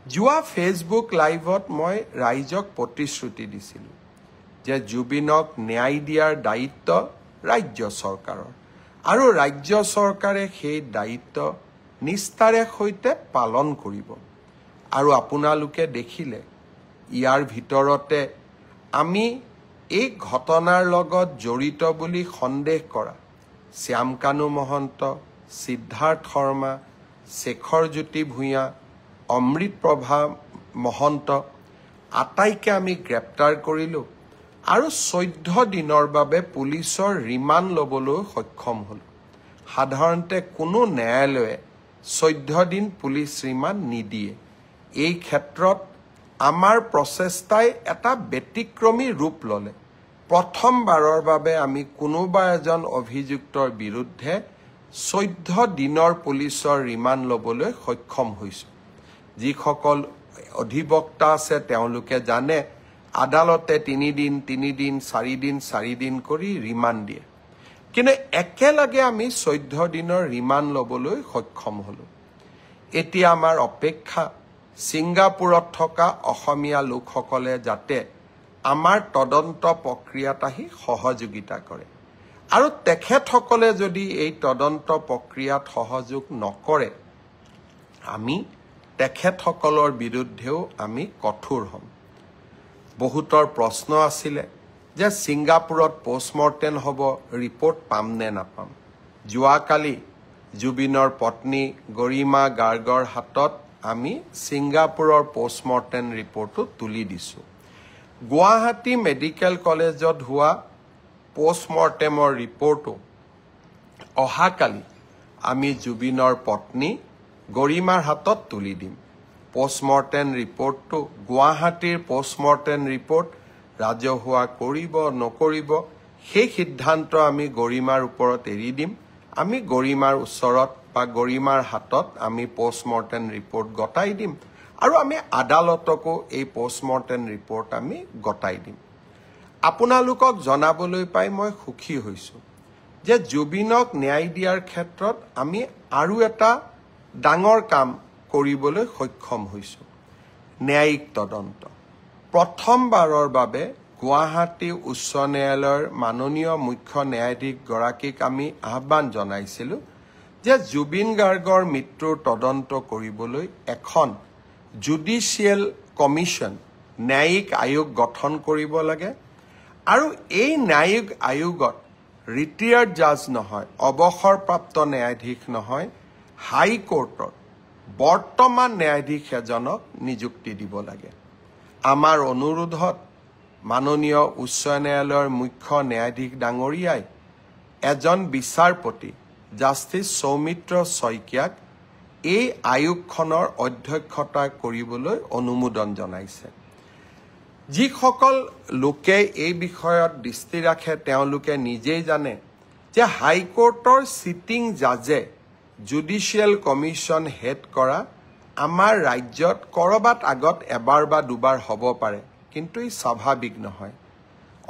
যোৱা ফেচবুক লাইভত মই ৰাইজক প্ৰতিশ্ৰুতি দিছিলোঁ যে জুবিনক ন্যায় দিয়াৰ দায়িত্ব ৰাজ্য চৰকাৰৰ আৰু ৰাজ্য চৰকাৰে সেই দায়িত্ব নিষ্ঠাৰে সৈতে পালন কৰিব আৰু আপোনালোকে দেখিলে ইয়াৰ ভিতৰতে আমি এই ঘটনাৰ লগত জড়িত বুলি সন্দেহ কৰা শ্যামকানু মহন্ত, সিদ্ধাৰ্থ শৰ্মা, শেখৰজ্যোতি ভূঞা, অমৃতপ্ৰভা মহন্ত আটাইকে আমি গ্ৰেপ্তাৰ কৰিলোঁ আৰু 14 দিনৰ বাবে পুলিচৰ ৰিমাণ্ড ল'বলৈ সক্ষম হ'ল। সাধাৰণতে কোনো ন্যায়ালয়ে 14 দিন পুলিচ ৰিমাণ্ড নিদিয়ে। এই ক্ষেত্ৰত আমাৰ প্ৰচেষ্টাই এটা ব্যতিক্ৰমী ৰূপ ল'লে। প্ৰথমবাৰৰ বাবে আমি কোনোবা এজন অভিযুক্তৰ বিৰুদ্ধে 14 দিনৰ পুলিচৰ ৰিমাণ্ড ল'বলৈ সক্ষম হৈছোঁ। যিসকল অধিবক্তা আছে তেওঁলোকে জানে আদালতে 3 দিন 4 দিন কৰি ৰিমাণ্ড দিয়ে, কিন্তু একেলগে আমি 14 দিনৰ ৰিমাণ্ড ল'বলৈ সক্ষম হ'লোঁ। এতিয়া আমাৰ অপেক্ষা ছিংগাপুৰত থকা অসমীয়া লোকসকলে যাতে আমাৰ তদন্ত প্ৰক্ৰিয়াত আহি সহযোগিতা কৰে আৰু তেখেতসকলে যদি এই তদন্ত প্ৰক্ৰিয়াত সহযোগ নকৰে আমি তেখেতসকলৰ বিৰুদ্ধেও আমি কঠোৰ হ'ম। বহুতৰ প্ৰশ্ন আছিলে যে ছিংগাপুৰত পোষ্টমৰ্টেম হ'ব, ৰিপৰ্ট পাম নে নাপাম। যোৱাকালি জুবিনৰ পত্নী গৰিমা গাৰ্গৰ হাতত আমি ছিংগাপুৰৰ পোষ্টমৰ্টেম ৰিপৰ্টটো তুলি দিছোঁ। গুৱাহাটী মেডিকেল কলেজত হোৱা পোষ্টমৰ্টেমৰ ৰিপৰ্টটো অহাকালি আমি জুবিনৰ পত্নী গৰিমাৰ হাতত তুলি দিম। পোষ্টমৰ্টেম ৰিপৰ্টটো গুৱাহাটীৰ পোষ্টমৰ্টেম ৰিপৰ্ট ৰাজহুৱা কৰিব নকৰিব সেই সিদ্ধান্ত আমি গৰিমাৰ ওপৰত এৰি দিম। আমি গৰিমাৰ ওচৰত বা গৰিমাৰ হাতত আমি পোষ্টমৰ্টেম ৰিপৰ্ট গতাই দিম আৰু আমি আদালতকো এই পোষ্টমৰ্টেম ৰিপৰ্ট আমি গতাই দিম। আপোনালোকক জনাবলৈ পাই মই সুখী হৈছোঁ যে জুবিনক ন্যায় দিয়াৰ ক্ষেত্ৰত আমি আৰু এটা ডাঙৰ কাম কৰিবলৈ সক্ষম হৈছোঁ। ন্যায়িক তদন্ত প্ৰথমবাৰৰ বাবে গুৱাহাটী উচ্চ ন্যায়ালয়ৰ মাননীয় মুখ্য ন্যায়াধীশগৰাকীক আমি আহ্বান জনাইছিলোঁ যে জুবিন গাৰ্গৰ মৃত্যুৰ তদন্ত কৰিবলৈ এখন জুডিচিয়েল কমিশ্যন ন্যায়িক আয়োগ গঠন কৰিব লাগে আৰু এই ন্যায়িক আয়োগত ৰিটায়াৰ্ড জাজ নহয়, অৱসৰপ্ৰাপ্ত ন্যায়াধীশ নহয়, হাইকোৰ্টৰ বৰ্তমান ন্যায়াধীশ এজনক নিযুক্তি দিব লাগে। আমাৰ অনুৰোধত মাননীয় উচ্চ ন্যায়ালয়ৰ মুখ্য ন্যায়াধীশ ডাঙৰীয়াই এজন বিচাৰপতি জাষ্টিছ সৌমিত্ৰ শইকীয়াক এই আয়োগখনৰ অধ্যক্ষতা কৰিবলৈ অনুমোদন জনাইছে। যিসকল লোকে এই বিষয়ত দৃষ্টি ৰাখে তেওঁলোকে নিজেই জানে যে হাইকোৰ্টৰ চিটিং জাজে জুডিচিয়েল কমিশ্যন হেড কৰা আমাৰ ৰাজ্যত কৰবাত আগত এবাৰ বা দুবাৰ হ'ব পাৰে, কিন্তু ই স্বাভাৱিক নহয়।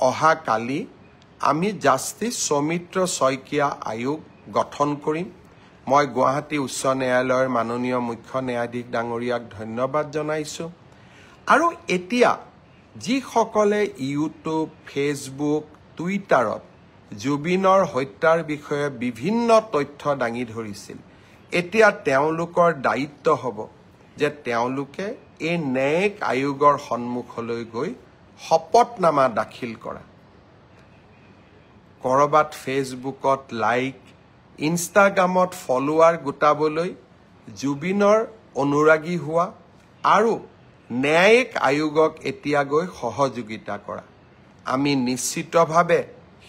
অহাকালি আমি জাষ্টিছ সৌমিত্ৰ শইকীয়া আয়োগ গঠন কৰিম। মই গুৱাহাটী উচ্চ ন্যায়ালয়ৰ মাননীয় মুখ্য ন্যায়াধীশ ডাঙৰীয়াক ধন্যবাদ জনাইছোঁ। আৰু এতিয়া যিসকলে ইউটিউব, ফেচবুক, টুইটাৰত জুবিনৰ হত্যাৰ বিষয়ে বিভিন্ন তথ্য দাঙি ধৰিছিল, এতিয়া তেওঁলোকৰ দায়িত্ব হ'ব যে তেওঁলোকে এই ন্যায়িক আয়োগৰ সন্মুখলৈ গৈ শপতনামা দাখিল কৰা। কৰবাত ফেচবুকত লাইক, ইনষ্টাগ্ৰামত ফলোৱাৰ গোটাবলৈ জুবিনৰ অনুৰাগী হোৱা আৰু ন্যায়িক আয়োগক এতিয়া গৈ সহযোগিতা কৰা। আমি নিশ্চিতভাৱে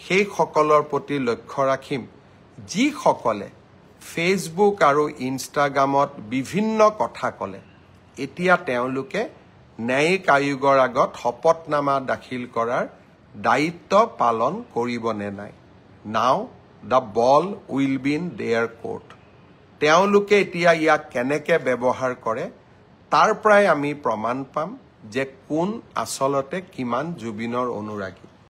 সেইসকলৰ প্ৰতি লক্ষ্য ৰাখিম যিসকলে ফেচবুক আৰু ইনষ্টাগ্ৰামত বিভিন্ন কথা ক'লে। এতিয়া তেওঁলোকে ন্যায়িক আয়োগৰ আগত শপতনামা দাখিল কৰাৰ দায়িত্ব পালন কৰিব নে নাই। নাও the ball will be in there court. তেওঁলোকে এতিয়া ইয়াক কেনেকৈ ব্যৱহাৰ কৰে তাৰ পৰাই আমি প্ৰমাণ পাম যে কোন আচলতে কিমান জুবিনৰ অনুৰাগী।